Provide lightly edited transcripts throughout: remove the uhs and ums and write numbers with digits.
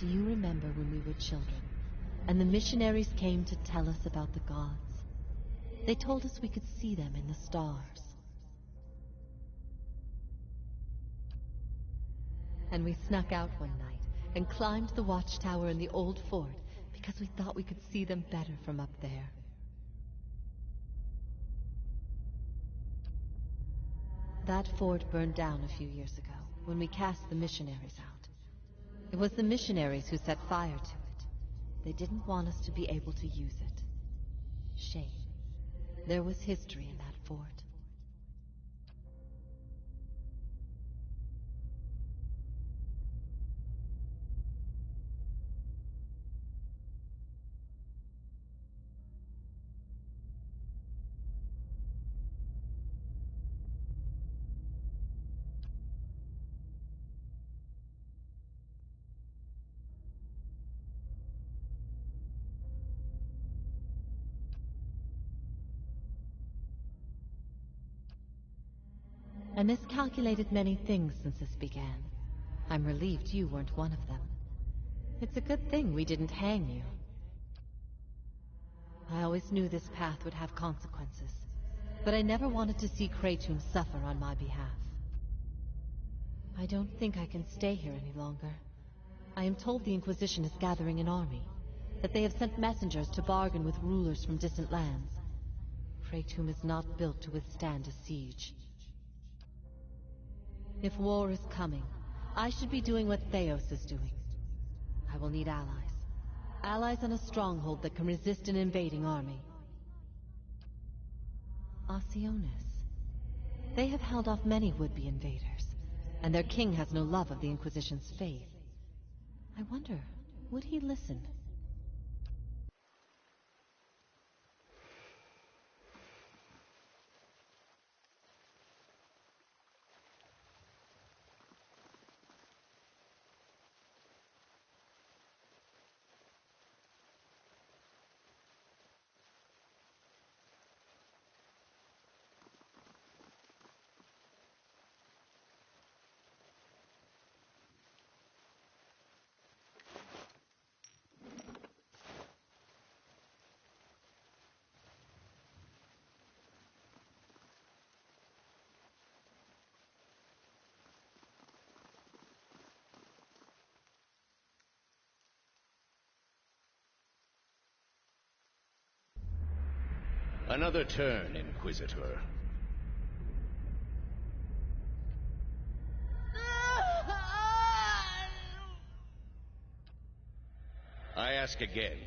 Do you remember when we were children, and the missionaries came to tell us about the gods? They told us we could see them in the stars. And we snuck out one night and climbed the watchtower in the old fort because we thought we could see them better from up there. That fort burned down a few years ago when we cast the missionaries out. It was the missionaries who set fire to it. They didn't want us to be able to use it. Shame. There was history in that fort. I miscalculated many things since this began. I'm relieved you weren't one of them. It's a good thing we didn't hang you. I always knew this path would have consequences, but I never wanted to see Kraytun suffer on my behalf. I don't think I can stay here any longer. I am told the Inquisition is gathering an army, that they have sent messengers to bargain with rulers from distant lands. Kraytun is not built to withstand a siege. If war is coming, I should be doing what Theos is doing. I will need allies. Allies on a stronghold that can resist an invading army. Osionis. They have held off many would-be invaders, and their king has no love of the Inquisition's faith. I wonder, would he listen? Another turn, Inquisitor. I ask again,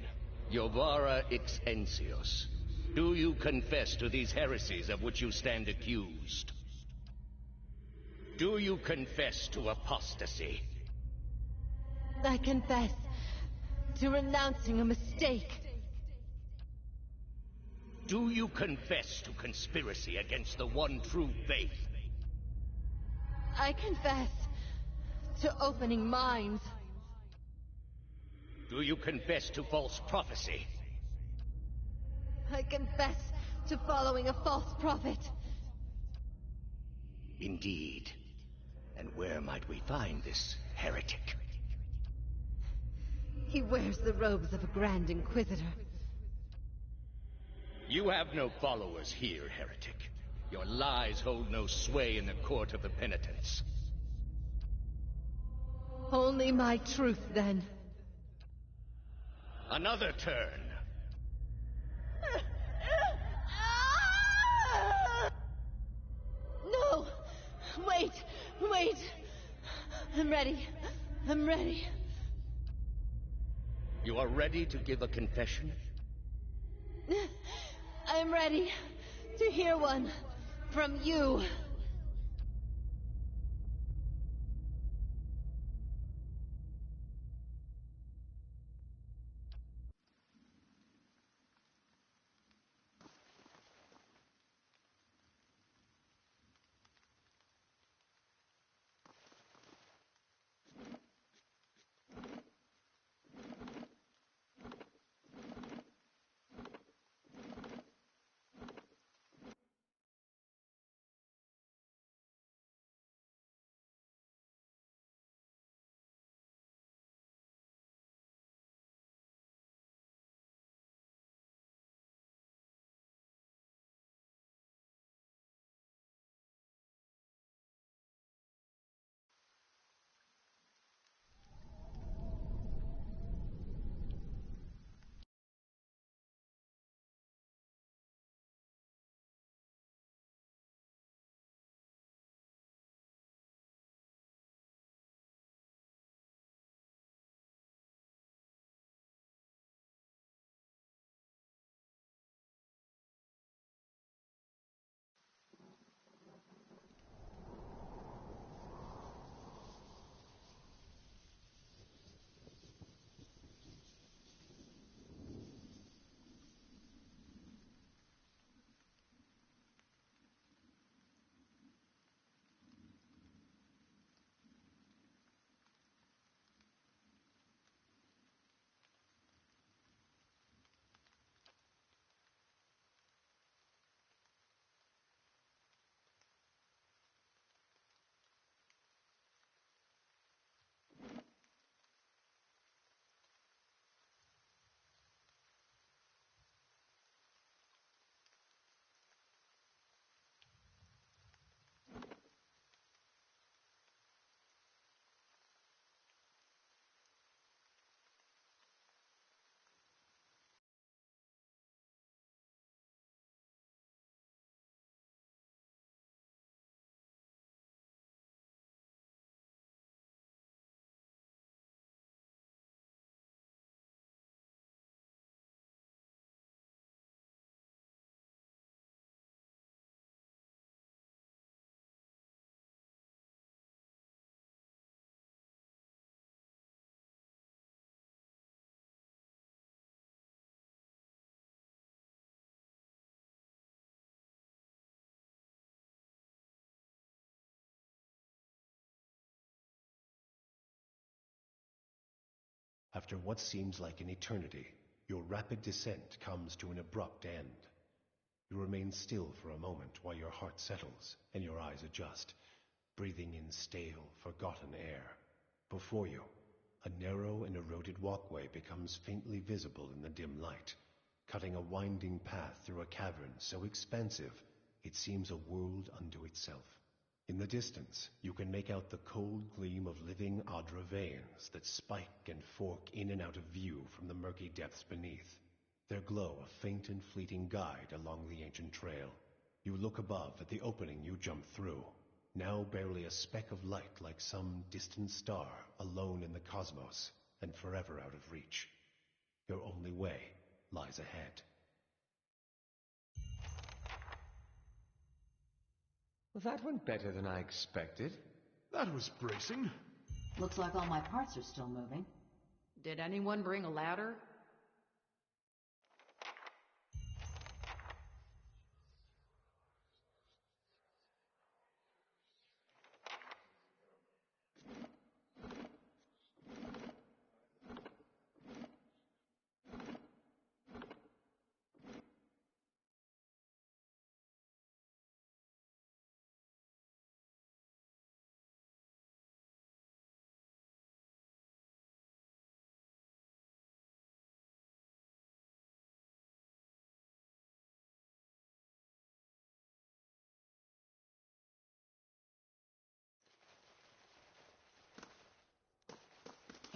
Jovara Ixensios, do you confess to these heresies of which you stand accused? Do you confess to apostasy? I confess to renouncing a mistake. Do you confess to conspiracy against the one true faith? I confess to opening minds. Do you confess to false prophecy? I confess to following a false prophet. Indeed. And where might we find this heretic? He wears the robes of a Grand Inquisitor. You have no followers here, heretic. Your lies hold no sway in the court of the penitents. Only my truth, then. Another turn. No! Wait! Wait! I'm ready. I'm ready. You are ready to give a confession? I'm ready to hear one from you. After what seems like an eternity, your rapid descent comes to an abrupt end. You remain still for a moment while your heart settles and your eyes adjust, breathing in stale, forgotten air. Before you, a narrow and eroded walkway becomes faintly visible in the dim light, cutting a winding path through a cavern so expansive it seems a world unto itself. In the distance, you can make out the cold gleam of living Adra veins that spike and fork in and out of view from the murky depths beneath. Their glow a faint and fleeting guide along the ancient trail. You look above at the opening you jumped through, now barely a speck of light like some distant star alone in the cosmos and forever out of reach. Your only way lies ahead. Well, that went better than I expected. That was bracing. Looks like all my parts are still moving. Did anyone bring a ladder?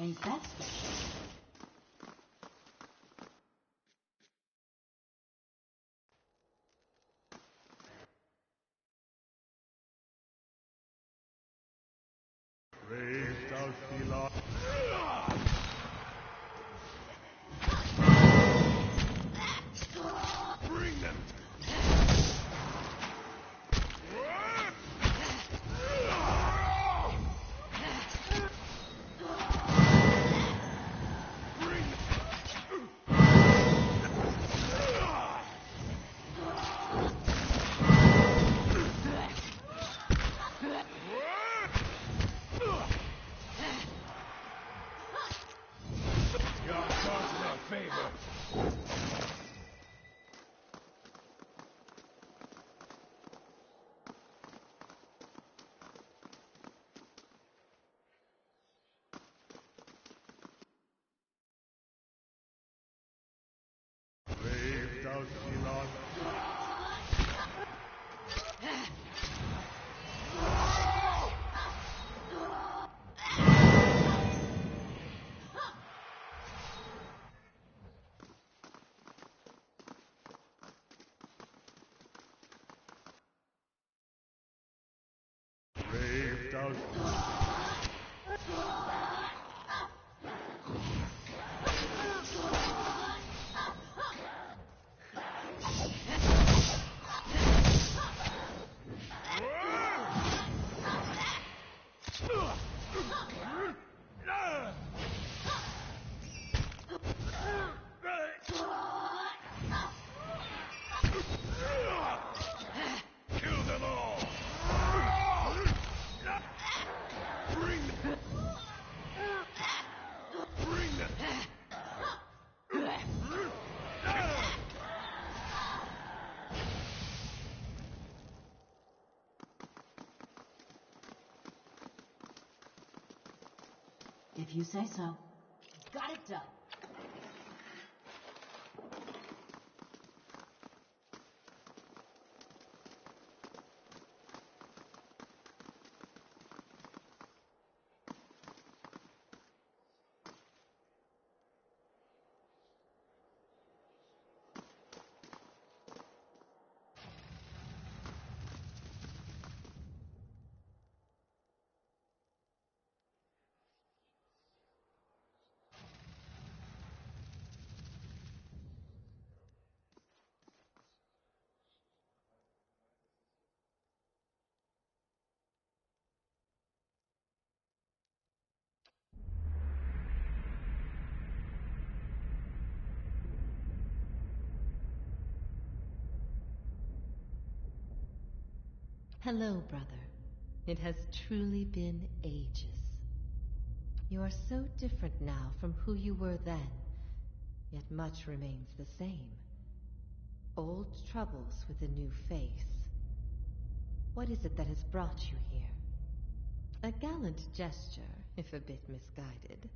Ain't that special? Raised out Pilar. Bring them. Waved out Pilar. Waved out. Kill them all! Bring them! Bring them! If you say so. Got it done. Hello, brother. It has truly been ages. You are so different now from who you were then, yet much remains the same. Old troubles with a new face. What is it that has brought you here? A gallant gesture, if a bit misguided.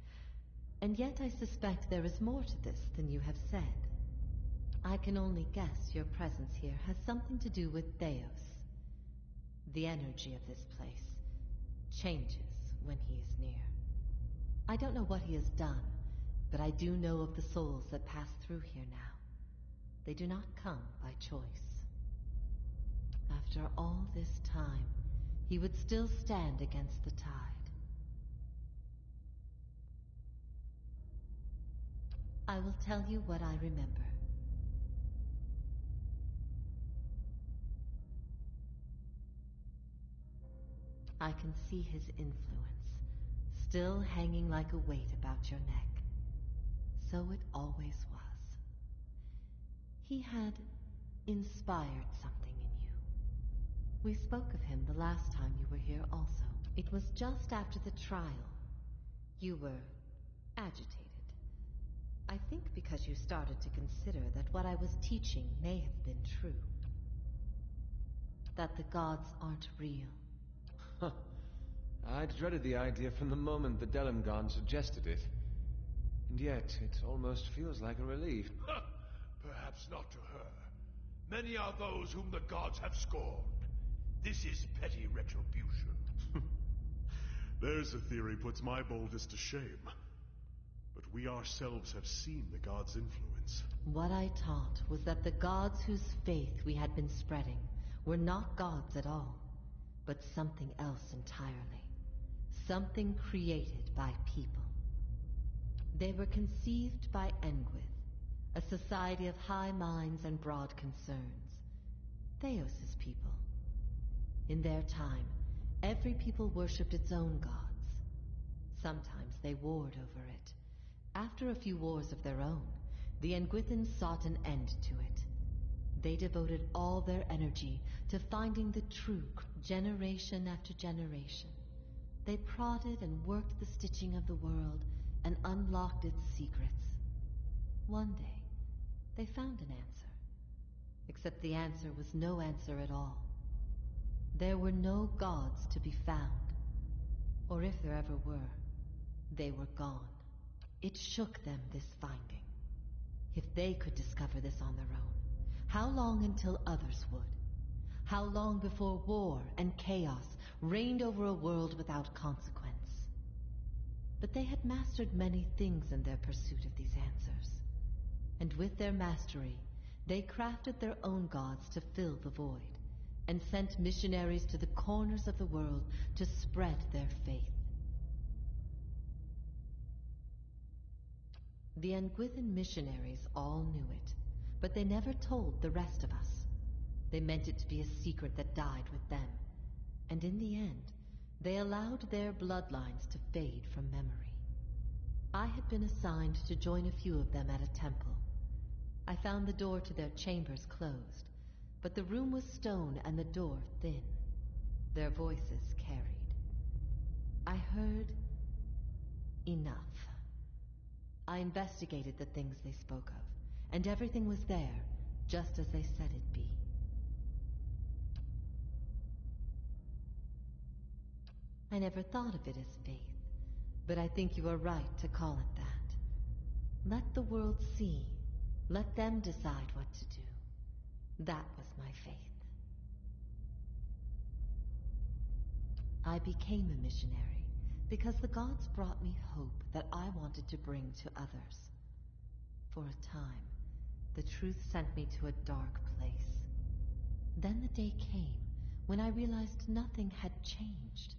And yet I suspect there is more to this than you have said. I can only guess your presence here has something to do with Theos. The energy of this place changes when he is near. I don't know what he has done, but I do know of the souls that pass through here now. They do not come by choice. After all this time, he would still stand against the tide. I will tell you what I remember. I can see his influence, still hanging like a weight about your neck. So it always was. He had inspired something in you. We spoke of him the last time you were here also. It was just after the trial. You were agitated. I think because you started to consider that what I was teaching may have been true. That the gods aren't real. Huh. I'd dreaded the idea from the moment the Delimgon suggested it. And yet, it almost feels like a relief. Perhaps not to her. Many are those whom the gods have scorned. This is petty retribution. There's a theory puts my boldness to shame. But we ourselves have seen the gods' influence. What I taught was that the gods whose faith we had been spreading were not gods at all, but something else entirely. Something created by people. They were conceived by Engwyth, a society of high minds and broad concerns. Theos' people. In their time, every people worshipped its own gods. Sometimes they warred over it. After a few wars of their own, the Engwythans sought an end to it. They devoted all their energy to finding the truth, generation after generation. They prodded and worked the stitching of the world and unlocked its secrets. One day, they found an answer. Except the answer was no answer at all. There were no gods to be found. Or if there ever were, they were gone. It shook them, this finding. If they could discover this on their own, how long until others would? How long before war and chaos reigned over a world without consequence? But they had mastered many things in their pursuit of these answers. And with their mastery, they crafted their own gods to fill the void, and sent missionaries to the corners of the world to spread their faith. The Engwythan missionaries all knew it, but they never told the rest of us. They meant it to be a secret that died with them, and in the end, they allowed their bloodlines to fade from memory. I had been assigned to join a few of them at a temple. I found the door to their chambers closed, but the room was stone and the door thin. Their voices carried. I heard enough. I investigated the things they spoke of, and everything was there, just as they said it'd be. I never thought of it as faith, but I think you are right to call it that. Let the world see. Let them decide what to do. That was my faith. I became a missionary because the gods brought me hope that I wanted to bring to others. For a time, the truth sent me to a dark place. Then the day came when I realized nothing had changed,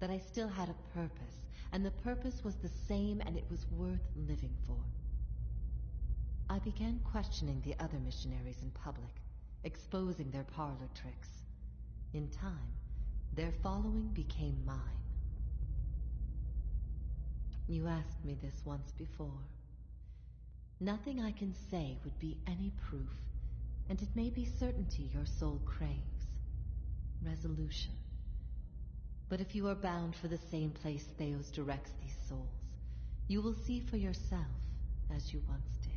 that I still had a purpose, and the purpose was the same and it was worth living for. I began questioning the other missionaries in public, exposing their parlor tricks. In time, their following became mine. You asked me this once before. Nothing I can say would be any proof, and it may be certainty your soul craves. Resolution. But if you are bound for the same place Theos directs these souls, you will see for yourself as you once did.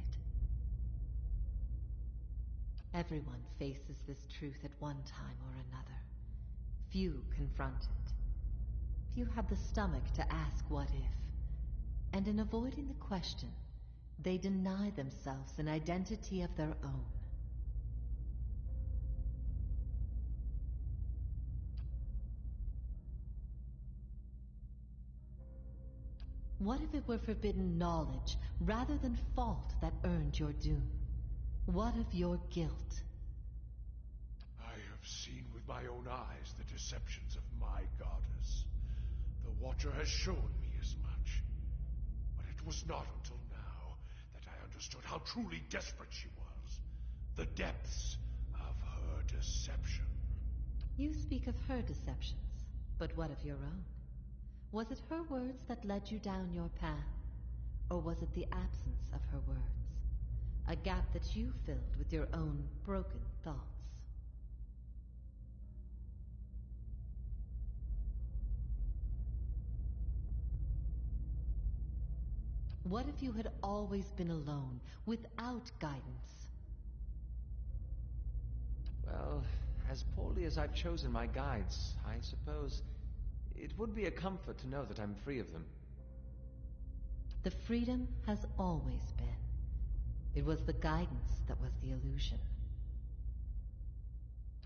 Everyone faces this truth at one time or another. Few confront it. Few have the stomach to ask what if. And in avoiding the question, they deny themselves an identity of their own. What if it were forbidden knowledge rather than fault that earned your doom? What of your guilt? I have seen with my own eyes the deceptions of my goddess. The Watcher has shown me as much. But it was not until now that I understood how truly desperate she was. The depths of her deception. You speak of her deceptions, but what of your own? Was it her words that led you down your path? Or was it the absence of her words? A gap that you filled with your own broken thoughts? What if you had always been alone, without guidance? Well, as poorly as I've chosen my guides, I suppose it would be a comfort to know that I'm free of them. The freedom has always been. It was the guidance that was the illusion.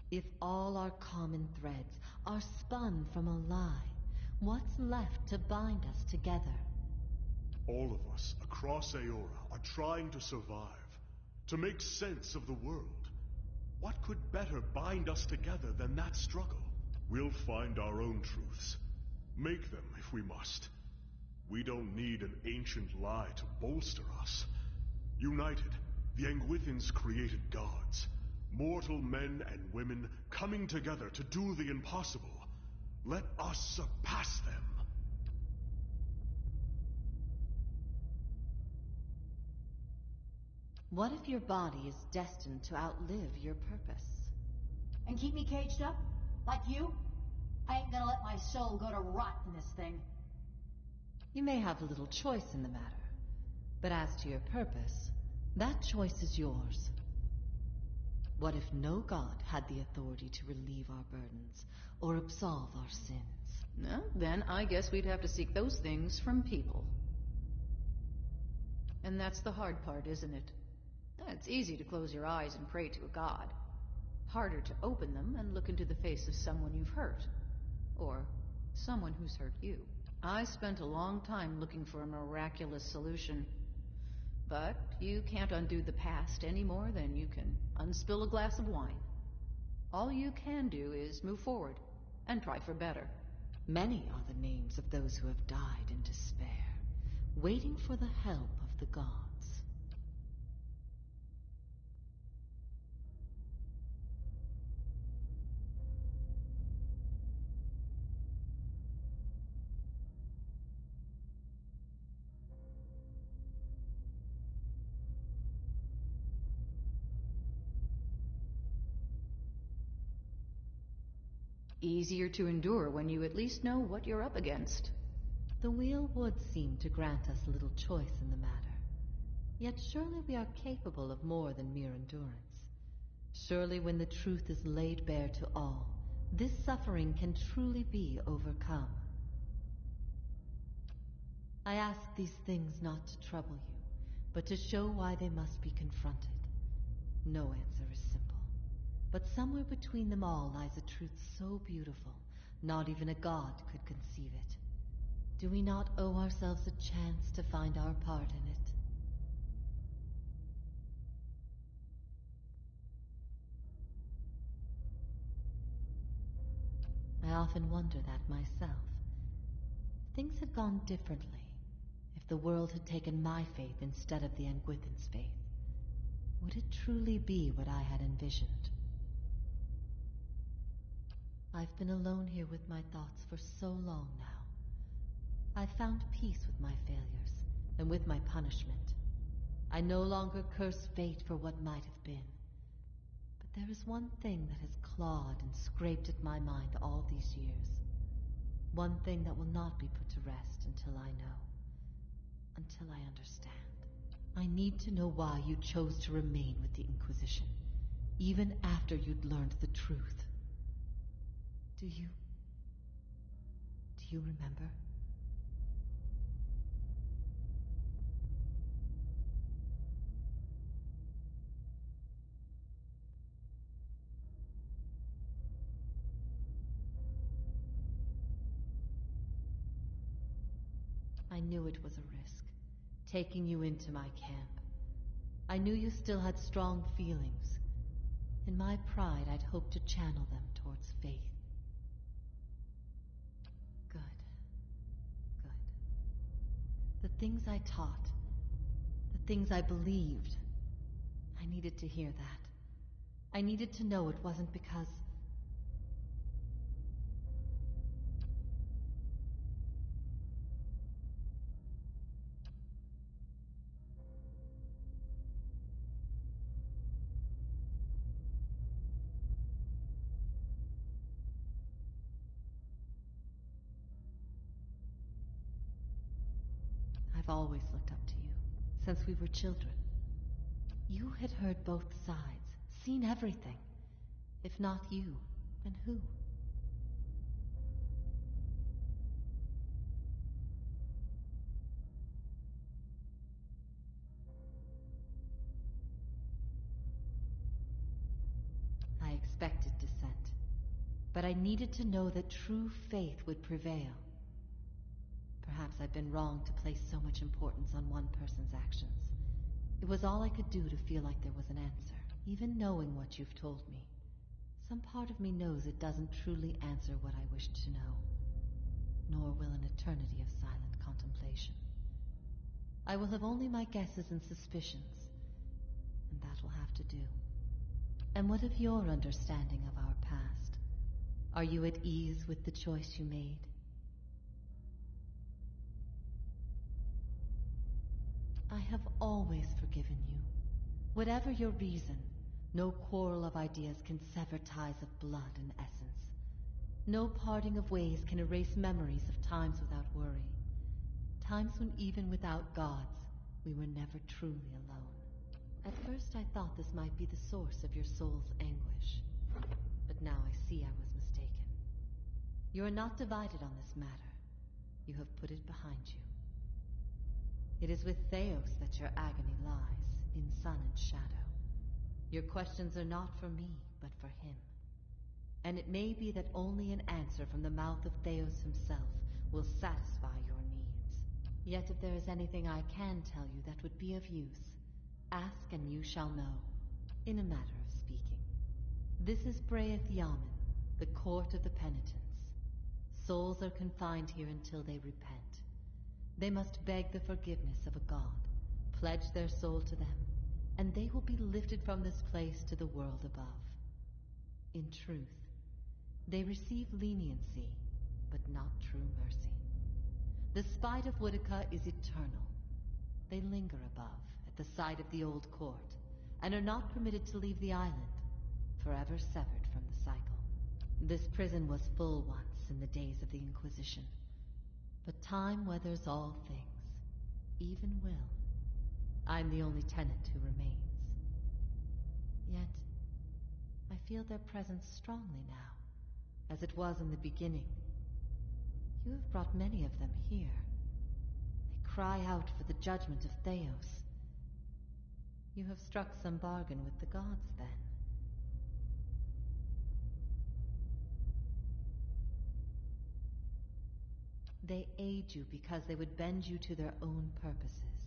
If all our common threads are spun from a lie, what's left to bind us together? All of us across Aora are trying to survive, to make sense of the world. What could better bind us together than that struggle? We'll find our own truths. Make them if we must. We don't need an ancient lie to bolster us. United, the Engwithans created gods. Mortal men and women coming together to do the impossible. Let us surpass them. What if your body is destined to outlive your purpose? And keep me caged up? Like you? I ain't gonna let my soul go to rot in this thing. You may have a little choice in the matter, but as to your purpose, that choice is yours. What if no god had the authority to relieve our burdens or absolve our sins? No, then I guess we'd have to seek those things from people. And that's the hard part, isn't it? It's easy to close your eyes and pray to a god. Harder to open them and look into the face of someone you've hurt. Or someone who's hurt you. I spent a long time looking for a miraculous solution. But you can't undo the past any more than you can unspill a glass of wine. All you can do is move forward and try for better. Many are the names of those who have died in despair, waiting for the help of the gods. Easier to endure when you at least know what you're up against. The wheel would seem to grant us little choice in the matter. Yet surely we are capable of more than mere endurance. Surely when the truth is laid bare to all, this suffering can truly be overcome. I ask these things not to trouble you, but to show why they must be confronted. No answer is simple. But somewhere between them all lies a truth so beautiful, not even a god could conceive it. Do we not owe ourselves a chance to find our part in it? I often wonder that myself. If things had gone differently, if the world had taken my faith instead of the Engwithans' faith, would it truly be what I had envisioned? I've been alone here with my thoughts for so long now. I've found peace with my failures, and with my punishment. I no longer curse fate for what might have been. But there is one thing that has clawed and scraped at my mind all these years. One thing that will not be put to rest until I know. Until I understand. I need to know why you chose to remain with the Inquisition, even after you'd learned the truth. Do you remember? I knew it was a risk, taking you into my camp. I knew you still had strong feelings. In my pride, I'd hoped to channel them towards faith. Good. Good. The things I taught, the things I believed, I needed to hear that. I needed to know it wasn't because... I've always looked up to you, since we were children. You had heard both sides, seen everything. If not you, then who? I expected dissent, but I needed to know that true faith would prevail. Perhaps I've been wrong to place so much importance on one person's actions. It was all I could do to feel like there was an answer, even knowing what you've told me. Some part of me knows it doesn't truly answer what I wished to know, nor will an eternity of silent contemplation. I will have only my guesses and suspicions, and that will have to do. And what of your understanding of our past? Are you at ease with the choice you made? I have always forgiven you. Whatever your reason, no quarrel of ideas can sever ties of blood and essence. No parting of ways can erase memories of times without worry. Times when even without gods, we were never truly alone. At first I thought this might be the source of your soul's anguish. But now I see I was mistaken. You are not divided on this matter. You have put it behind you. It is with Theos that your agony lies, in sun and shadow. Your questions are not for me, but for him. And it may be that only an answer from the mouth of Theos himself will satisfy your needs. Yet if there is anything I can tell you that would be of use, ask and you shall know, in a matter of speaking. This is Braeth Yamen, the court of the penitents. Souls are confined here until they repent. They must beg the forgiveness of a god, pledge their soul to them, and they will be lifted from this place to the world above. In truth, they receive leniency, but not true mercy. The spite of Woedica is eternal. They linger above, at the side of the old court, and are not permitted to leave the island, forever severed from the cycle. This prison was full once in the days of the Inquisition. But time weathers all things, even will. I'm the only tenant who remains. Yet, I feel their presence strongly now, as it was in the beginning. You have brought many of them here. They cry out for the judgment of Theos. You have struck some bargain with the gods, then. They aid you because they would bend you to their own purposes.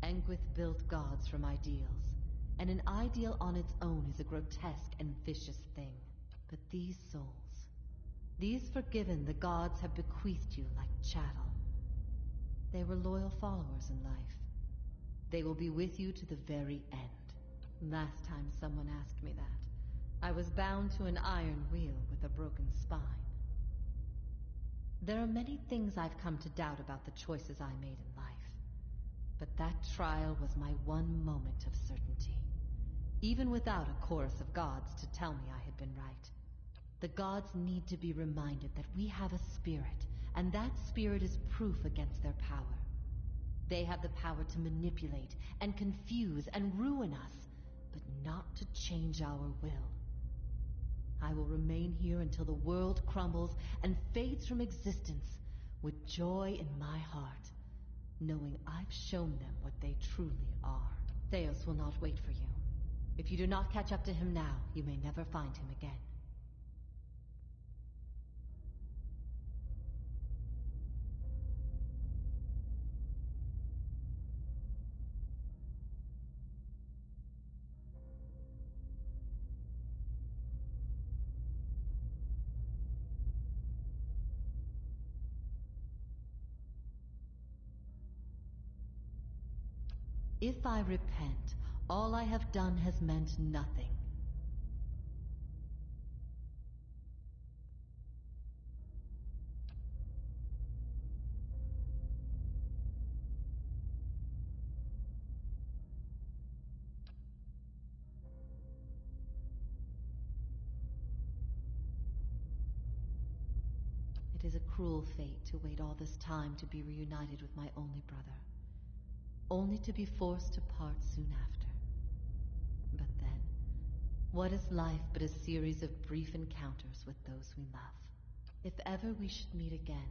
Engwith built gods from ideals, and an ideal on its own is a grotesque and vicious thing. But these souls, these forgiven the gods have bequeathed you like chattel. They were loyal followers in life. They will be with you to the very end. Last time someone asked me that, I was bound to an iron wheel with a broken spine. There are many things I've come to doubt about the choices I made in life. But that trial was my one moment of certainty. Even without a chorus of gods to tell me I had been right. The gods need to be reminded that we have a spirit, and that spirit is proof against their power. They have the power to manipulate and confuse and ruin us, but not to change our will. I will remain here until the world crumbles and fades from existence, with joy in my heart, knowing I've shown them what they truly are. Theos will not wait for you. If you do not catch up to him now, you may never find him again. If I repent, all I have done has meant nothing. It is a cruel fate to wait all this time to be reunited with my only brother, only to be forced to part soon after. But then, what is life but a series of brief encounters with those we love? If ever we should meet again,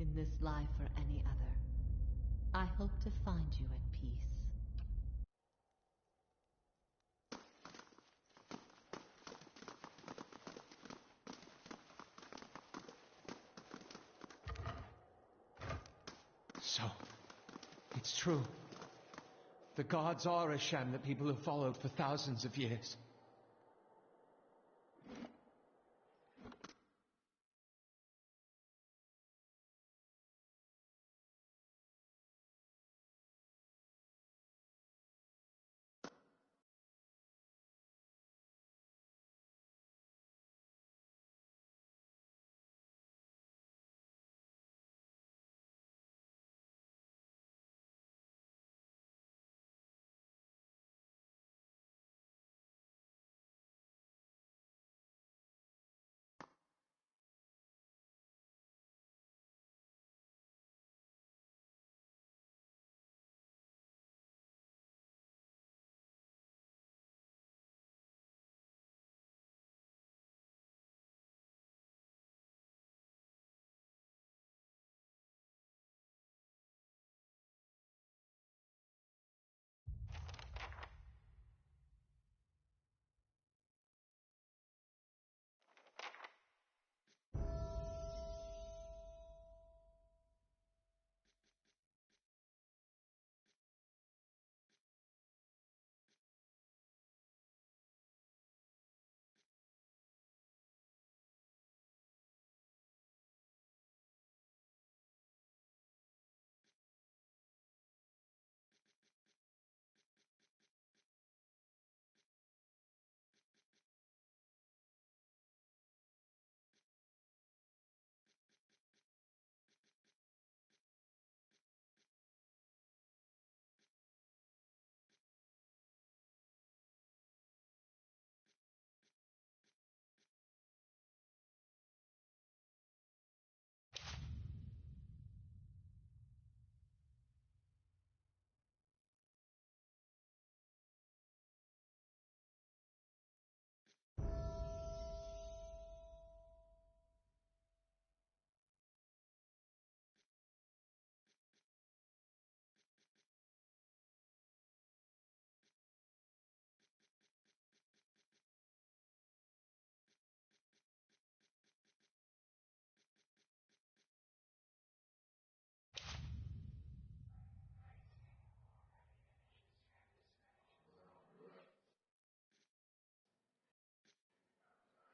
in this life or any other, I hope to find you at peace. So, it's true. The gods are a sham that people have followed for thousands of years.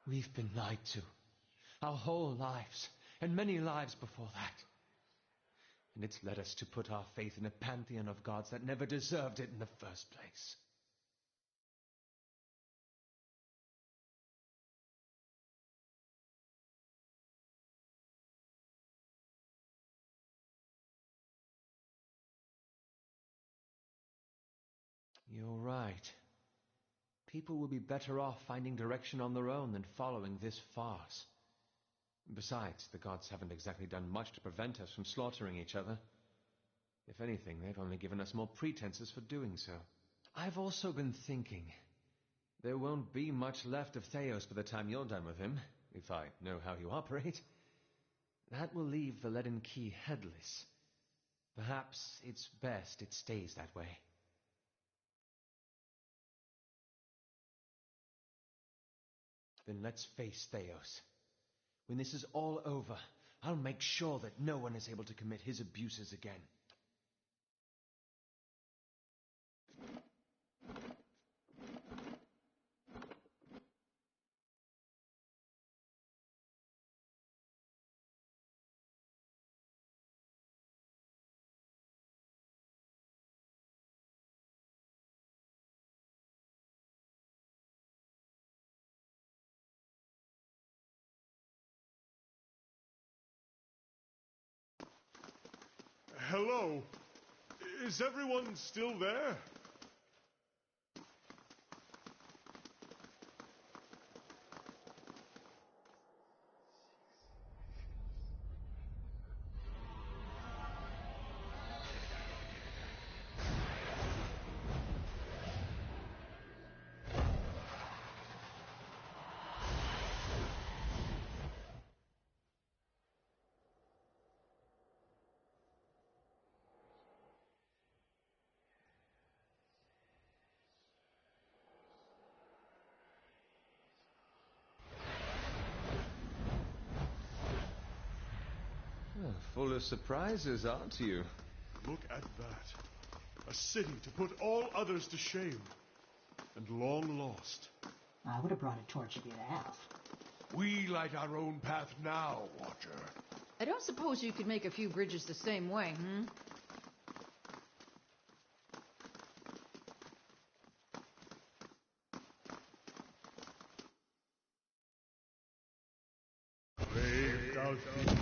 We've been lied to. Our whole lives, and many lives before that. And it's led us to put our faith in a pantheon of gods that never deserved it in the first place. You're right. People will be better off finding direction on their own than following this farce. Besides, the gods haven't exactly done much to prevent us from slaughtering each other. If anything, they've only given us more pretenses for doing so. I've also been thinking. There won't be much left of Theos by the time you're done with him, if I know how you operate. That will leave Valedin Key headless. Perhaps it's best it stays that way. Then let's face Theos. When this is all over, I'll make sure that no one is able to commit his abuses again. Hello? Is everyone still there? Full of surprises, aren't you? Look at that. A city to put all others to shame. And long lost. I would have brought a torch if you'd asked. We light our own path now, Watcher. I don't suppose you could make a few bridges the same way, Brave Dalfi.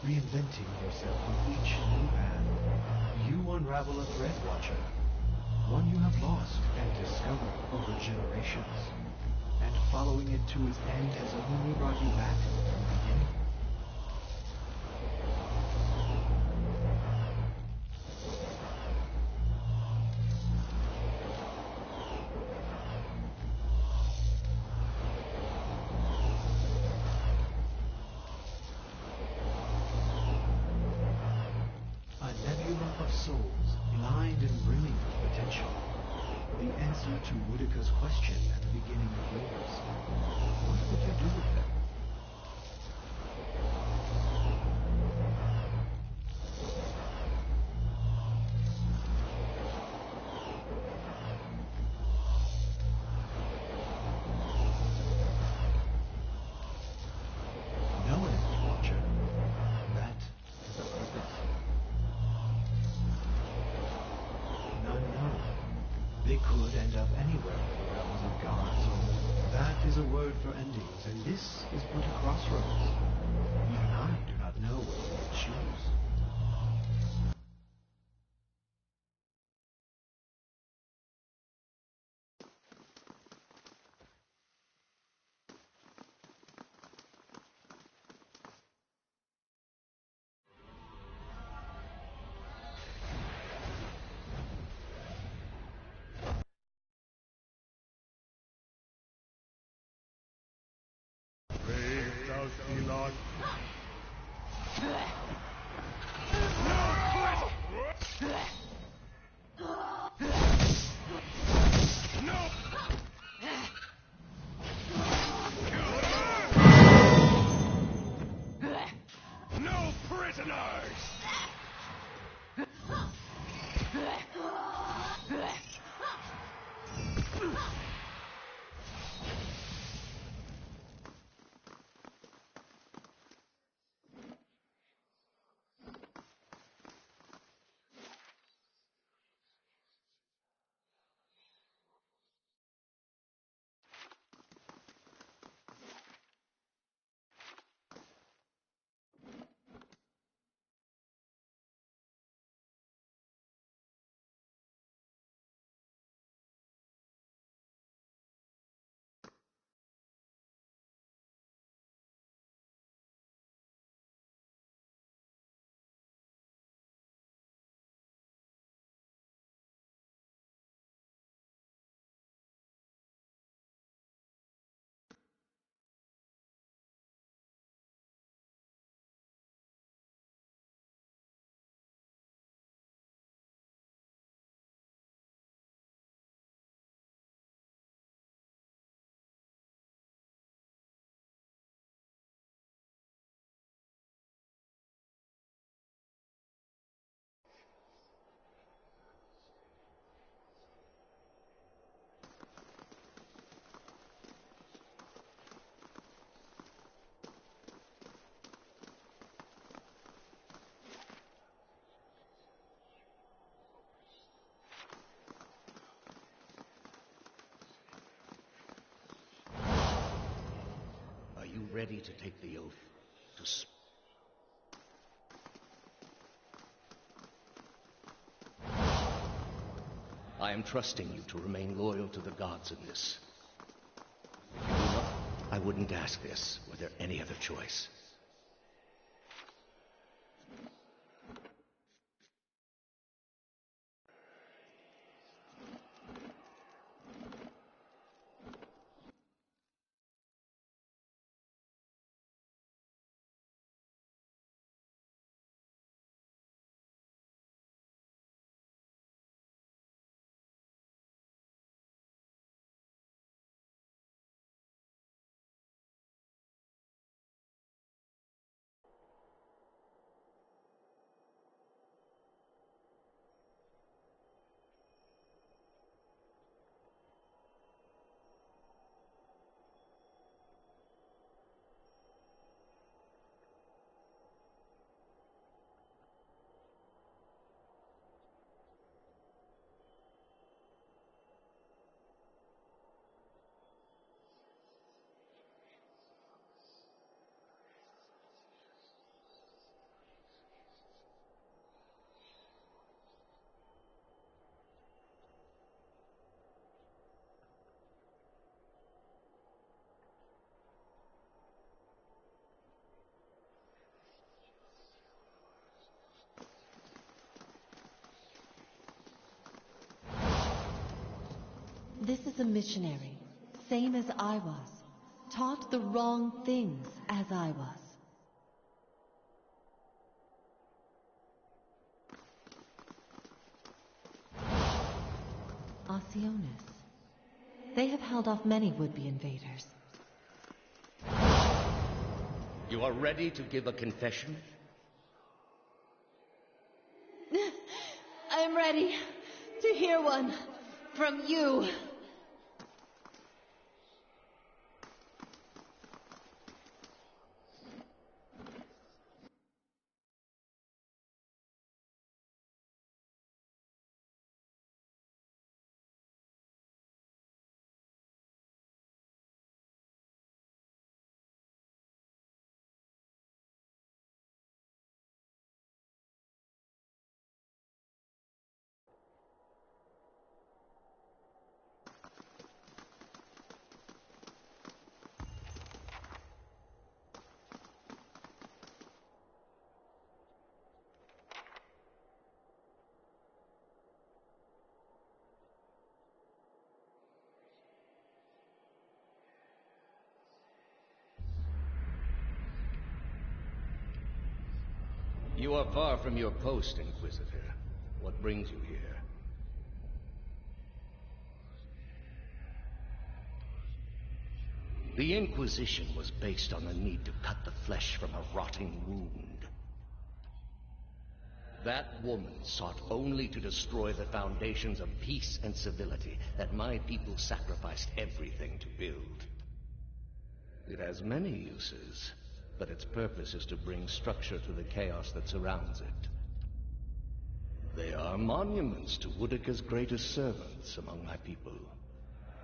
Reinventing yourself with each new path. You unravel a thread, Watcher. One you have lost and discovered over generations. And following it to its end has only brought you back to the beginning. Souls, blind and brimming with potential. The answer to Woodika's question at the beginning of yours. What would you do with them? is a word for endings, and this is but a crossroads. Even I do not know what we will choose. Brave thou be not. No prisoners! Are you ready to take the oath? To I am trusting you to remain loyal to the gods in this. If you do not, I wouldn't ask this. Were there any other choice? This is a missionary, same as I was, taught the wrong things as I was. Oceanus. They have held off many would-be invaders. You are ready to give a confession? I'm ready to hear one from you. You are far from your post, Inquisitor. What brings you here? The Inquisition was based on the need to cut the flesh from a rotting wound. That woman sought only to destroy the foundations of peace and civility that my people sacrificed everything to build. It has many uses, but its purpose is to bring structure to the chaos that surrounds it. They are monuments to Woodica's greatest servants among my people.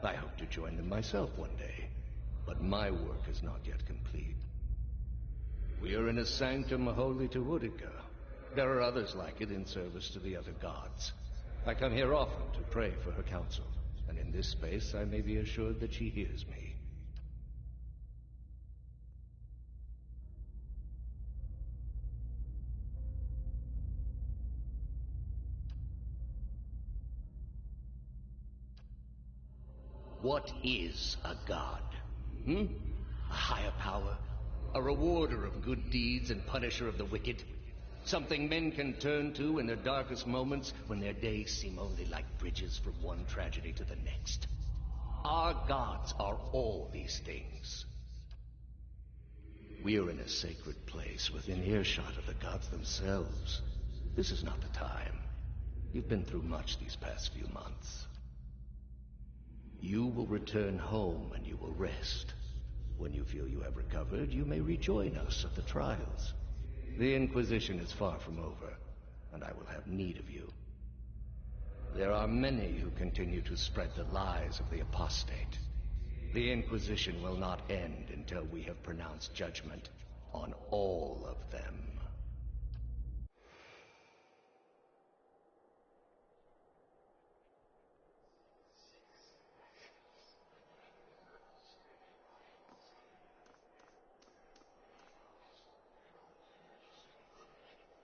I hope to join them myself one day, but my work is not yet complete. We are in a sanctum holy to Woodica. There are others like it in service to the other gods. I come here often to pray for her counsel, and in this space I may be assured that she hears me. What is a god? A higher power? A rewarder of good deeds and punisher of the wicked? Something men can turn to in their darkest moments when their days seem only like bridges from one tragedy to the next. Our gods are all these things. We are in a sacred place within earshot of the gods themselves. This is not the time. You've been through much these past few months. You will return home and you will rest. When you feel you have recovered, you may rejoin us at the trials. The Inquisition is far from over, and I will have need of you. There are many who continue to spread the lies of the apostate. The Inquisition will not end until we have pronounced judgment on all of them.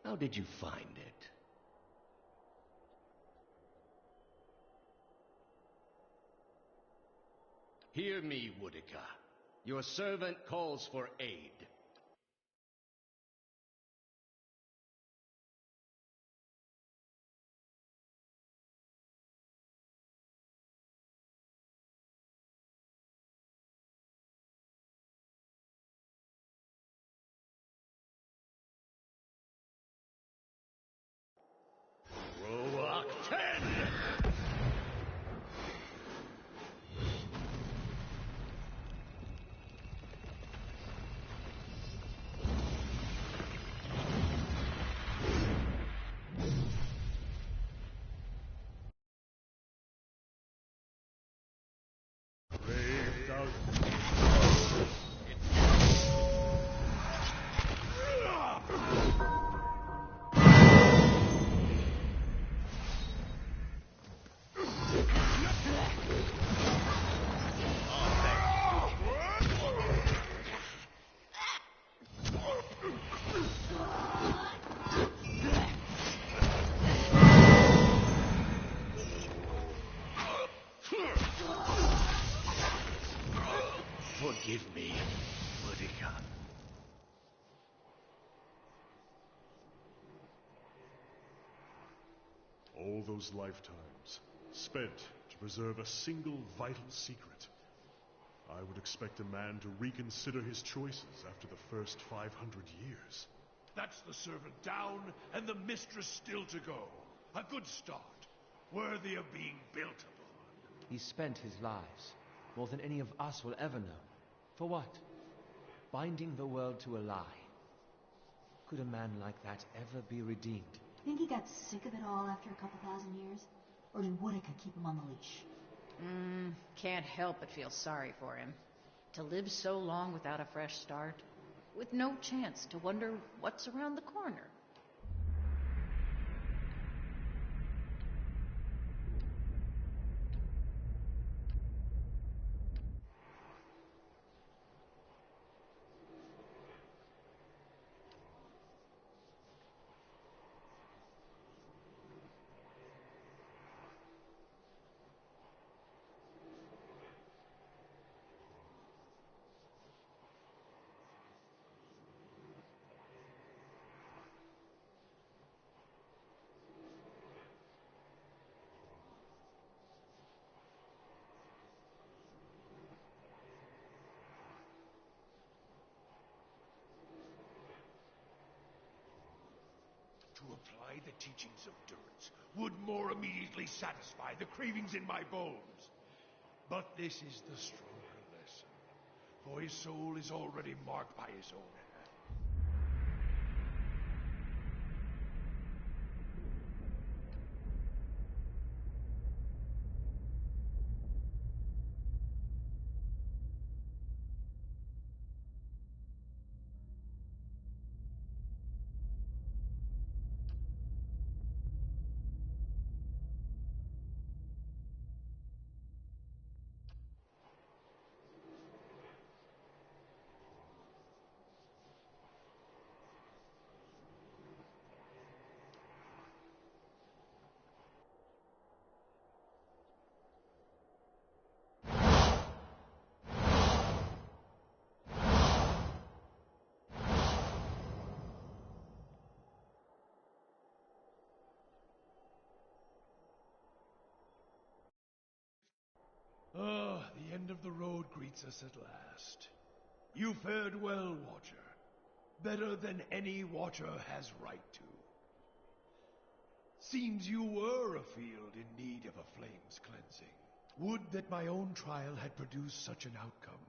How did you find it? Hear me, Woodica. Your servant calls for aid. Roark 10! Forgive me, Woodica. All those lifetimes spent to preserve a single vital secret. I would expect a man to reconsider his choices after the first 500 years. That's the servant down, and the mistress still to go. A good start, worthy of being built upon. He spent his lives, more than any of us will ever know. For what? Binding the world to a lie. Could a man like that ever be redeemed? Think he got sick of it all after a couple thousand years? Or did Woodica keep him on the leash? Can't help but feel sorry for him. To live so long without a fresh start, with no chance to wonder what's around the corner. apply the teachings of Durance would more immediately satisfy the cravings in my bones. But this is the stronger lesson, for his soul is already marked by his own hand. Ah, the end of the road greets us at last. You fared well, Watcher. Better than any Watcher has right to. Seems you were afield in need of a flame's cleansing. Would that my own trial had produced such an outcome.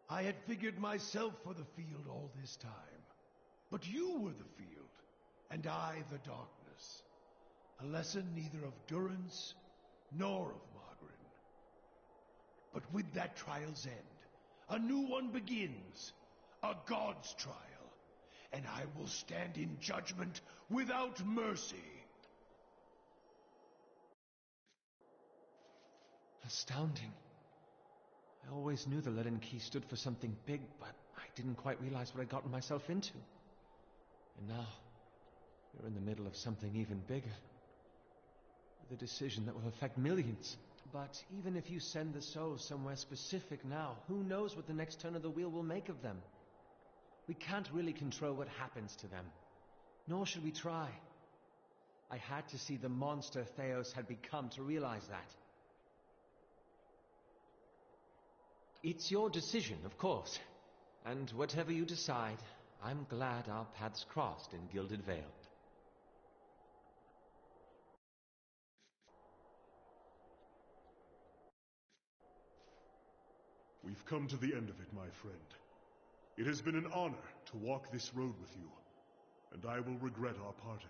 I had figured myself for the field all this time. But you were the field, and I the darkness. A lesson neither of Durance nor of Margaret. But with that trial's end, a new one begins, a God's trial, and I will stand in judgment without mercy. Astounding. I always knew the Leaden Key stood for something big, but I didn't quite realize what I'd gotten myself into. And now, we're in the middle of something even bigger. With a decision that will affect millions. But even if you send the souls somewhere specific now, who knows what the next turn of the wheel will make of them? We can't really control what happens to them. Nor should we try. I had to see the monster Theos had become to realize that. It's your decision, of course. And whatever you decide, I'm glad our paths crossed in Gilded Vale. We've come to the end of it, my friend. It has been an honor to walk this road with you, and I will regret our parting.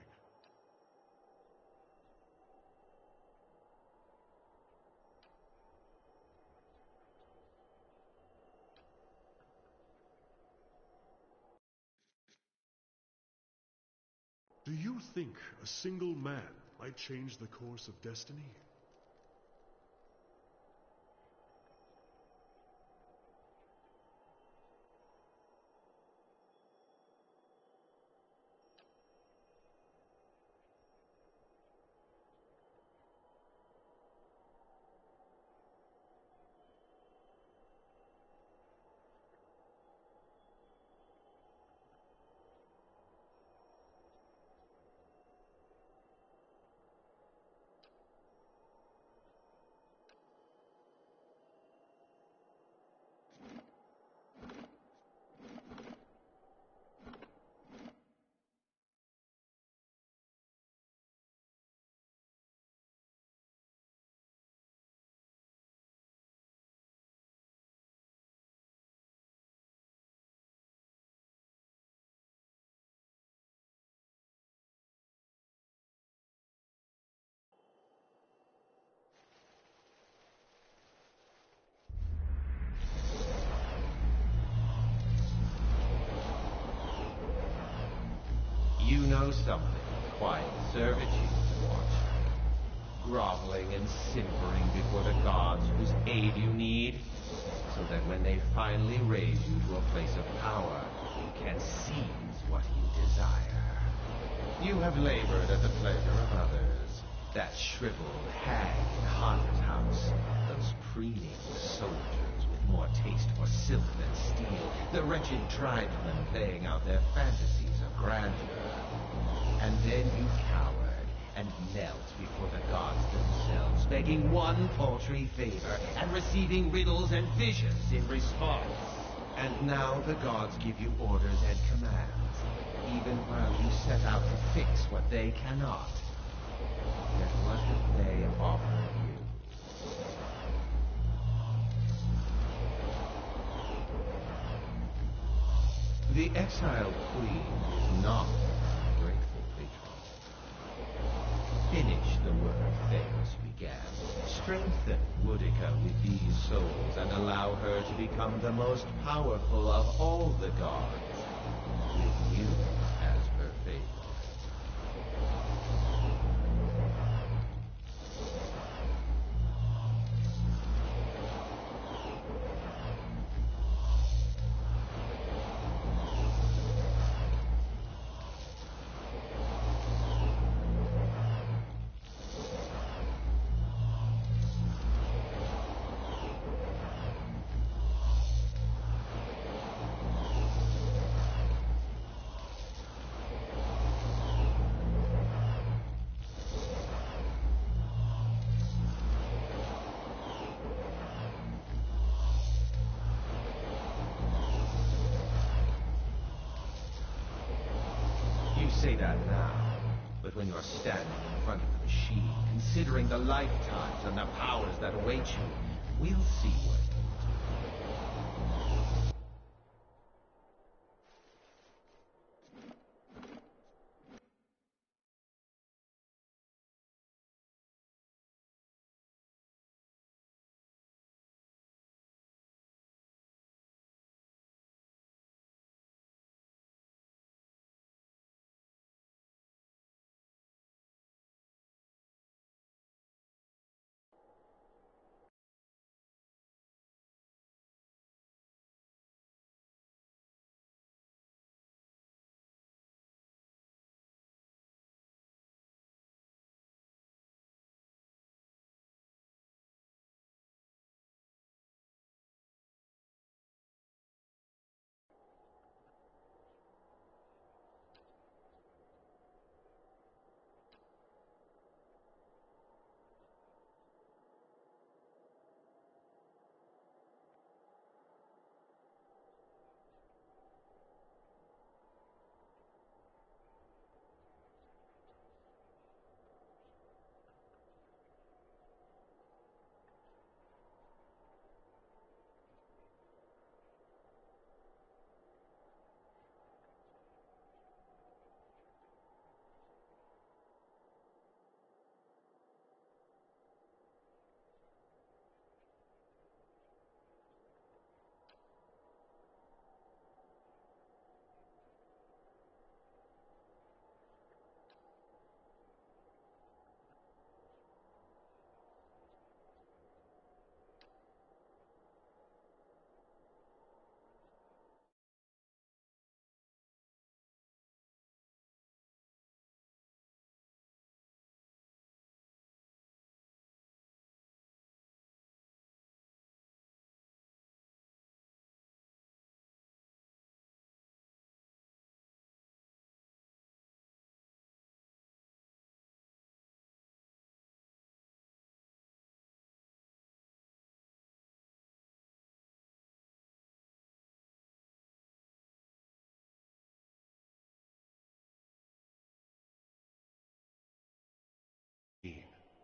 Do you think a single man might change the course of destiny? You know something, quiet servitude, Watcher. Groveling and simpering before the gods whose aid you need, so that when they finally raise you to a place of power, you can seize what you desire. You have labored at the pleasure of others. That shriveled hag in Hunter's house, those preening soldiers with more taste for silk than steel, the wretched tribesmen playing out their fantasies of grandeur. And then you cowered and knelt before the gods themselves, begging one paltry favor and receiving riddles and visions in response. And now the gods give you orders and commands, even while you set out to fix what they cannot. Yet what have they offered you? The exiled queen is not an ungrateful patron. Finish the work Theos began. Strengthen Woodica with these souls and allow her to become the most powerful of all the gods, with you as her favorite. You say that now, but when you're standing in front of the machine, considering the lifetimes and the powers that await you, we'll see what you do.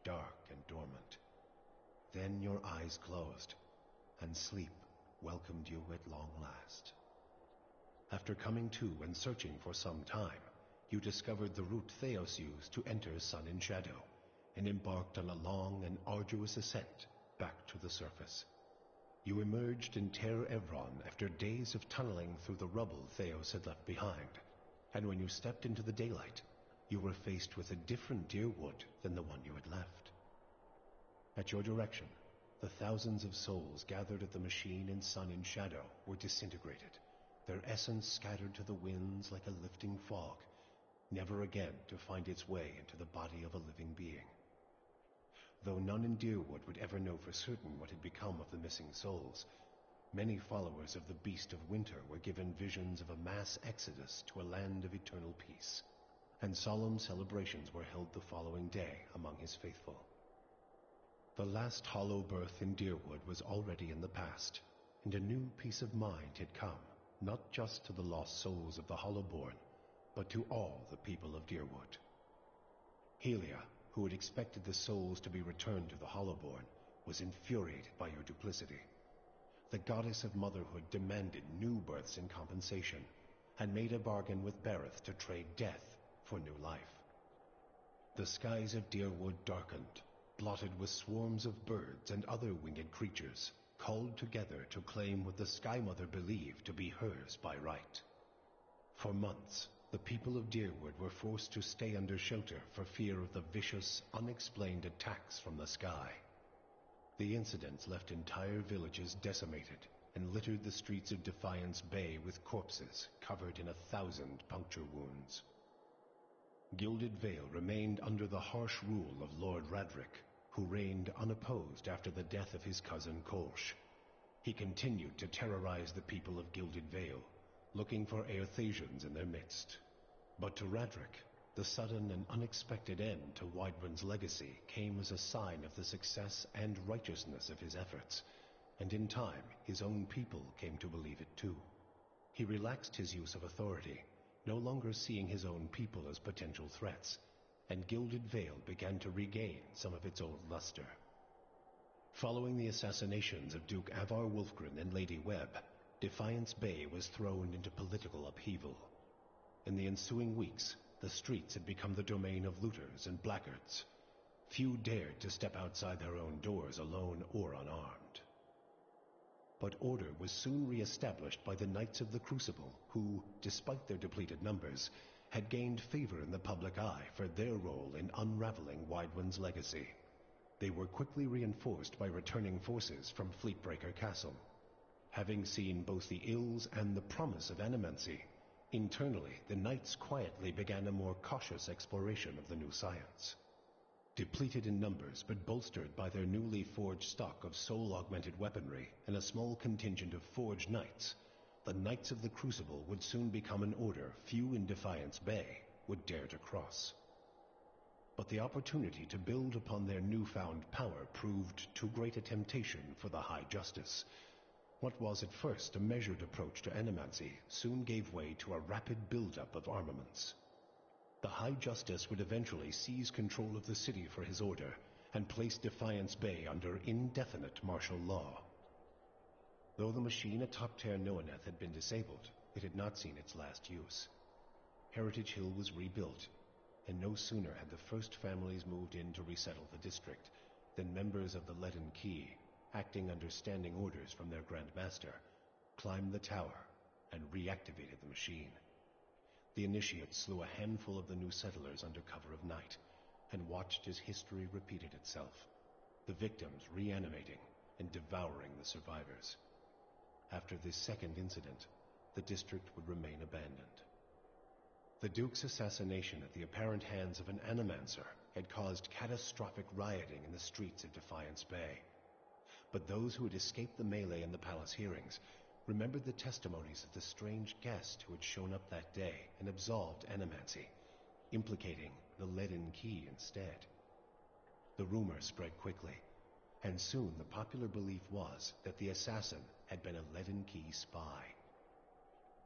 Dark and dormant. Then your eyes closed, and sleep welcomed you at long last. After coming to and searching for some time, you discovered the route Theos used to enter Sun and Shadow, and embarked on a long and arduous ascent back to the surface. You emerged in Terra Evron after days of tunneling through the rubble Theos had left behind, and when you stepped into the daylight, you were faced with a different Dyrwood than the one you had left. At your direction, the thousands of souls gathered at the machine in Sun and Shadow were disintegrated, their essence scattered to the winds like a lifting fog, never again to find its way into the body of a living being. Though none in Dyrwood would ever know for certain what had become of the missing souls, many followers of the Beast of Winter were given visions of a mass exodus to a land of eternal peace, and solemn celebrations were held the following day among his faithful. The last hollow birth in Dyrwood was already in the past, and a new peace of mind had come, not just to the lost souls of the Hollowborn, but to all the people of Dyrwood. Helia, who had expected the souls to be returned to the Hollowborn, was infuriated by your duplicity. The goddess of motherhood demanded new births in compensation, and made a bargain with Bereth to trade death for new life. The skies of Dyrwood darkened, blotted with swarms of birds and other winged creatures, called together to claim what the Sky Mother believed to be hers by right. For months, the people of Dyrwood were forced to stay under shelter for fear of the vicious, unexplained attacks from the sky. The incidents left entire villages decimated and littered the streets of Defiance Bay with corpses covered in 1,000 puncture wounds. Gilded Vale remained under the harsh rule of Lord Radric, who reigned unopposed after the death of his cousin Kolsh. He continued to terrorize the people of Gilded Vale, looking for Aerthasians in their midst. But to Radric, the sudden and unexpected end to Wydrun's legacy came as a sign of the success and righteousness of his efforts, and in time his own people came to believe it too. He relaxed his use of authority, no longer seeing his own people as potential threats, and Gilded Vale began to regain some of its old luster. Following the assassinations of Duke Avar Wolfgren and Lady Webb, Defiance Bay was thrown into political upheaval. In the ensuing weeks, the streets had become the domain of looters and blackguards. Few dared to step outside their own doors alone or unarmed. But order was soon re-established by the Knights of the Crucible, who, despite their depleted numbers, had gained favor in the public eye for their role in unraveling Wydrun's legacy. They were quickly reinforced by returning forces from Fleetbreaker Castle. Having seen both the ills and the promise of Animancy, internally the Knights quietly began a more cautious exploration of the new science. Depleted in numbers but bolstered by their newly forged stock of soul-augmented weaponry and a small contingent of forged knights, the Knights of the Crucible would soon become an order few in Defiance Bay would dare to cross. But the opportunity to build upon their newfound power proved too great a temptation for the High Justice. What was at first a measured approach to Animancy soon gave way to a rapid buildup of armaments. The High Justice would eventually seize control of the city for his order and place Defiance Bay under indefinite martial law. Though the machine atop Ter Noaneth had been disabled, it had not seen its last use. Heritage Hill was rebuilt, and no sooner had the first families moved in to resettle the district than members of the Leaden Key, acting under standing orders from their Grand Master, climbed the tower and reactivated the machine. The Initiates slew a handful of the new settlers under cover of night, and watched as history repeated itself, the victims reanimating and devouring the survivors. After this second incident, the district would remain abandoned. The Duke's assassination at the apparent hands of an Animancer had caused catastrophic rioting in the streets of Defiance Bay. But those who had escaped the melee in the palace hearings remembered the testimonies of the strange guest who had shown up that day and absolved Animancy, implicating the Leaden Key instead. The rumor spread quickly, and soon the popular belief was that the assassin had been a Leaden Key spy.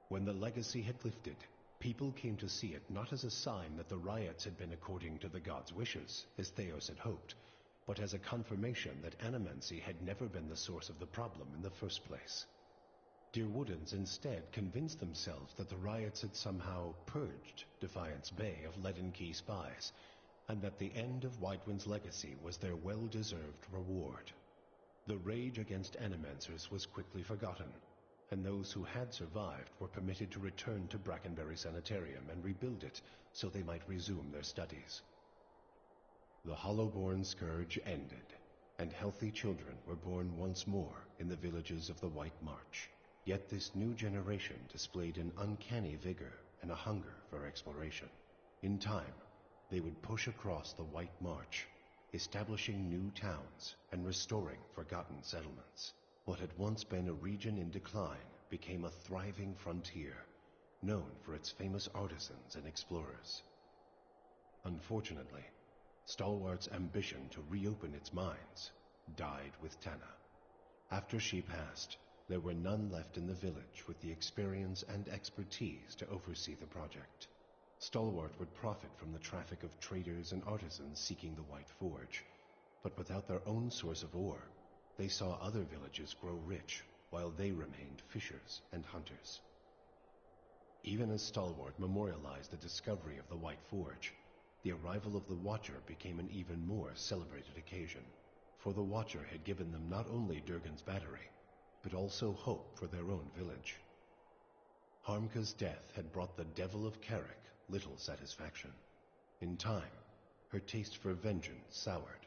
When the legacy had lifted, people came to see it not as a sign that the riots had been according to the gods' wishes, as Theos had hoped, but as a confirmation that Animancy had never been the source of the problem in the first place. Dyrwoodans instead convinced themselves that the riots had somehow purged Defiance Bay of Leaden Key spies, and that the end of Wydrun's legacy was their well-deserved reward. The rage against Animancers was quickly forgotten, and those who had survived were permitted to return to Brackenbury Sanitarium and rebuild it so they might resume their studies. The Hollowborn Scourge ended, and healthy children were born once more in the villages of the White March. Yet this new generation displayed an uncanny vigor and a hunger for exploration. In time, they would push across the White March, establishing new towns and restoring forgotten settlements. What had once been a region in decline became a thriving frontier, known for its famous artisans and explorers. Unfortunately, Stalwart's ambition to reopen its mines died with Tana. After she passed, there were none left in the village with the experience and expertise to oversee the project. Stalwart would profit from the traffic of traders and artisans seeking the White Forge, but without their own source of ore, they saw other villages grow rich while they remained fishers and hunters. Even as Stalwart memorialized the discovery of the White Forge, the arrival of the Watcher became an even more celebrated occasion, for the Watcher had given them not only Durgan's battery, but also hope for their own village. Harmka's death had brought the Devil of Carrick little satisfaction. In time, her taste for vengeance soured.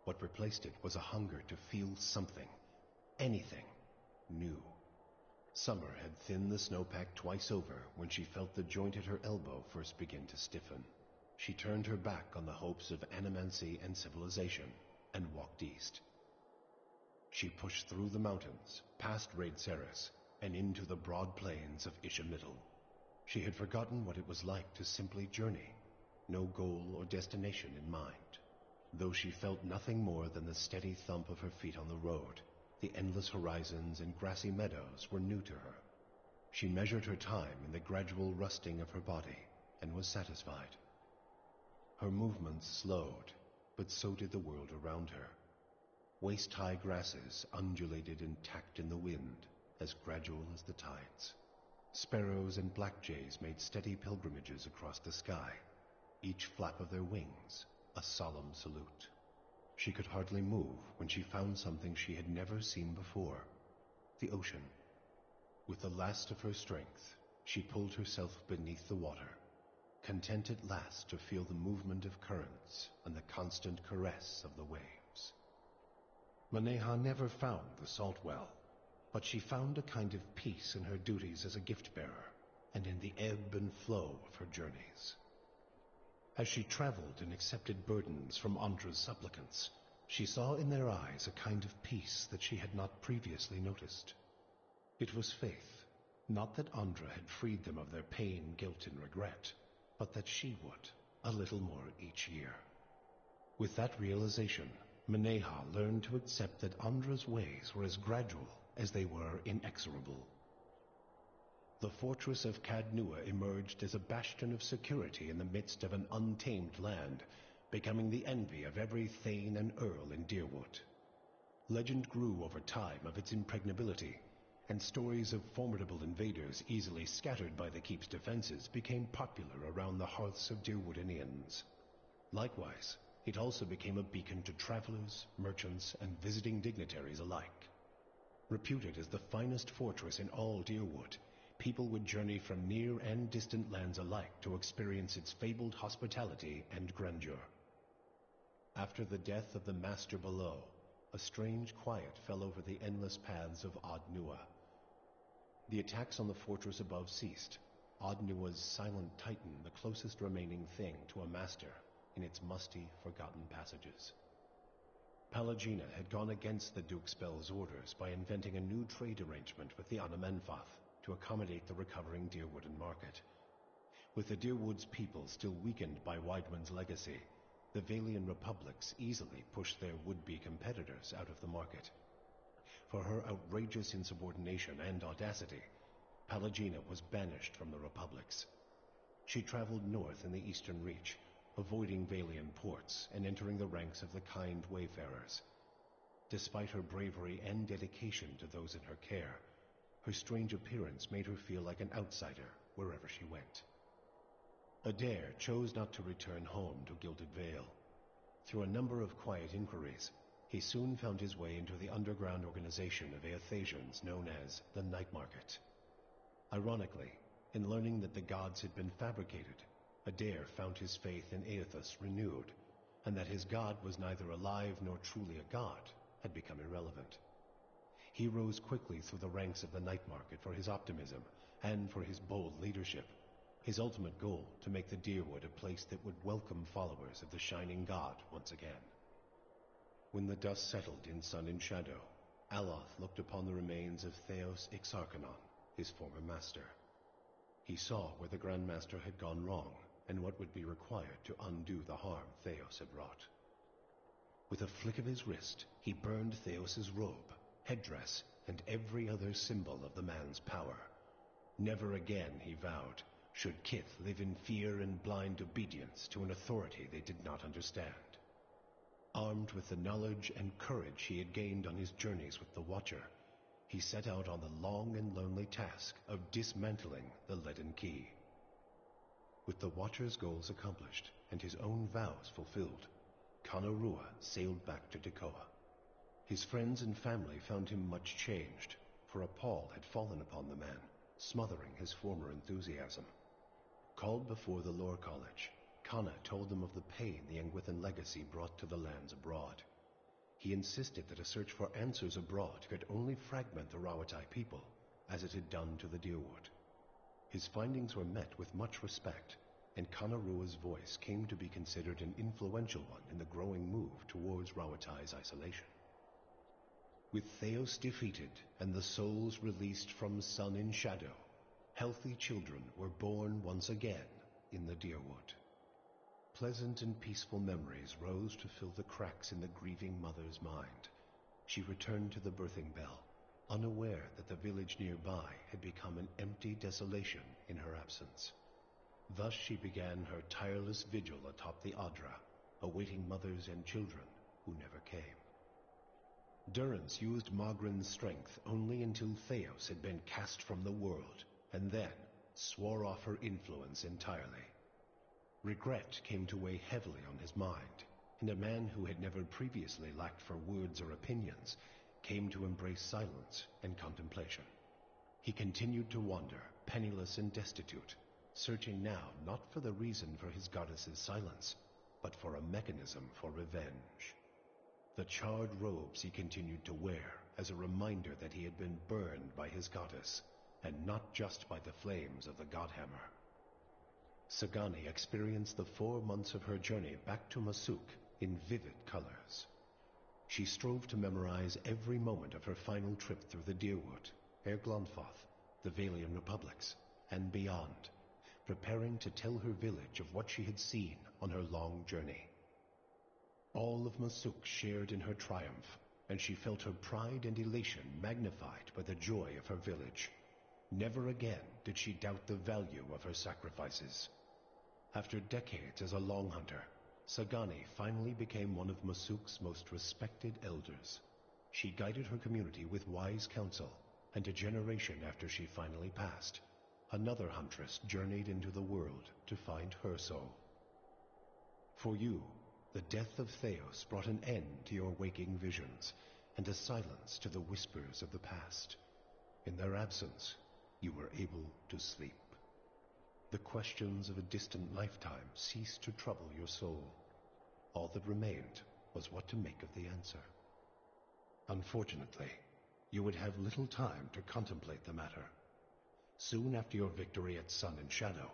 What replaced it was a hunger to feel something, anything, new. Summer had thinned the snowpack twice over when she felt the joint at her elbow first begin to stiffen. She turned her back on the hopes of animancy and civilization and walked east. She pushed through the mountains, past Raid Ceres, and into the broad plains of Ishamiddle. She had forgotten what it was like to simply journey, no goal or destination in mind. Though she felt nothing more than the steady thump of her feet on the road, the endless horizons and grassy meadows were new to her. She measured her time in the gradual rusting of her body and was satisfied. Her movements slowed, but so did the world around her. Waist-high grasses undulated and tacked in the wind, as gradual as the tides. Sparrows and blackjays made steady pilgrimages across the sky, each flap of their wings a solemn salute. She could hardly move when she found something she had never seen before, the ocean. With the last of her strength, she pulled herself beneath the water, content at last to feel the movement of currents and the constant caress of the waves. Maneha never found the salt well, but she found a kind of peace in her duties as a gift-bearer and in the ebb and flow of her journeys. As she traveled and accepted burdens from Andra's supplicants, she saw in their eyes a kind of peace that she had not previously noticed. It was faith, not that Andra had freed them of their pain, guilt, and regret, but that she would, a little more each year. With that realization, Maneha learned to accept that Andra's ways were as gradual as they were inexorable. The fortress of Cadnua emerged as a bastion of security in the midst of an untamed land, becoming the envy of every thane and earl in Dyrwood. Legend grew over time of its impregnability, and stories of formidable invaders easily scattered by the keep's defenses became popular around the hearths of Dyrwoodinians. Likewise, it also became a beacon to travelers, merchants, and visiting dignitaries alike. Reputed as the finest fortress in all Dyrwood, people would journey from near and distant lands alike to experience its fabled hospitality and grandeur. After the death of the Master below, a strange quiet fell over the endless paths of Ard-Nua. The attacks on the fortress above ceased, Ard-Nua's silent titan the closest remaining thing to a master in its musty, forgotten passages. Pallegina had gone against the Duke Spell's orders by inventing a new trade arrangement with the Anamenfath to accommodate the recovering Dyrwooden market. With the Dyrwood's people still weakened by Weidwin's legacy, the Vailian republics easily pushed their would-be competitors out of the market. For her outrageous insubordination and audacity, Pallegina was banished from the republics. She traveled north in the Eastern Reach, avoiding Vailian ports and entering the ranks of the kind wayfarers. Despite her bravery and dedication to those in her care, her strange appearance made her feel like an outsider wherever she went. Adair chose not to return home to Gilded Vale. Through a number of quiet inquiries, he soon found his way into the underground organization of Aethasians known as the Night Market. Ironically, in learning that the gods had been fabricated, Adair found his faith in Aethus renewed, and that his god was neither alive nor truly a god had become irrelevant. He rose quickly through the ranks of the Night Market for his optimism and for his bold leadership, his ultimate goal to make the Dyrwood a place that would welcome followers of the Shining God once again. When the dust settled in sun and shadow, Aloth looked upon the remains of Theos Exarchanon, his former master. He saw where the Grand Master had gone wrong and what would be required to undo the harm Theos had wrought. With a flick of his wrist, he burned Theos's robe, headdress, and every other symbol of the man's power. Never again, he vowed, should Kith live in fear and blind obedience to an authority they did not understand. Armed with the knowledge and courage he had gained on his journeys with the Watcher, he set out on the long and lonely task of dismantling the Leaden Key. With the Watcher's goals accomplished and his own vows fulfilled, Kanarua sailed back to Dakoa. His friends and family found him much changed, for a pall had fallen upon the man, smothering his former enthusiasm. Called before the Lore College, Kana told them of the pain the Engwithan legacy brought to the lands abroad. He insisted that a search for answers abroad could only fragment the Rawatai people, as it had done to the Dyrwood. His findings were met with much respect, and Kanarua's voice came to be considered an influential one in the growing move towards Rawatai's isolation. With Theos defeated and the souls released from Sun in Shadow, healthy children were born once again in the Dyrwood. Pleasant and peaceful memories rose to fill the cracks in the grieving mother's mind. She returned to the birthing bell, unaware that the village nearby had become an empty desolation in her absence. Thus she began her tireless vigil atop the Adra, awaiting mothers and children who never came. Durrance used Magrin's strength only until Theos had been cast from the world, and then swore off her influence entirely. Regret came to weigh heavily on his mind, and a man who had never previously lacked for words or opinions came to embrace silence and contemplation. He continued to wander, penniless and destitute, searching now not for the reason for his goddess's silence, but for a mechanism for revenge. The charred robes he continued to wear as a reminder that he had been burned by his goddess, and not just by the flames of the Godhammer. Sagani experienced the 4 months of her journey back to Masuk in vivid colors. She strove to memorize every moment of her final trip through the Dyrwood, Erglonfoth, the Valian Republics, and beyond, preparing to tell her village of what she had seen on her long journey. All of Masuk shared in her triumph, and she felt her pride and elation magnified by the joy of her village. Never again did she doubt the value of her sacrifices. After decades as a long hunter, Sagani finally became one of Masuk's most respected elders. She guided her community with wise counsel, and a generation after she finally passed, another huntress journeyed into the world to find her soul. For you, the death of Theos brought an end to your waking visions, and a silence to the whispers of the past. In their absence, you were able to sleep. The questions of a distant lifetime ceased to trouble your soul. All that remained was what to make of the answer. Unfortunately, you would have little time to contemplate the matter. Soon after your victory at Sun and Shadow,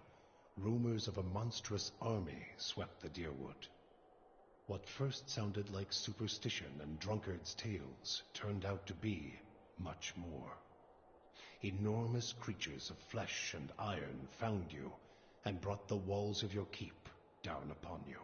rumors of a monstrous army swept the Dyrwood. What first sounded like superstition and drunkards' tales turned out to be much more. Enormous creatures of flesh and iron found you and brought the walls of your keep down upon you.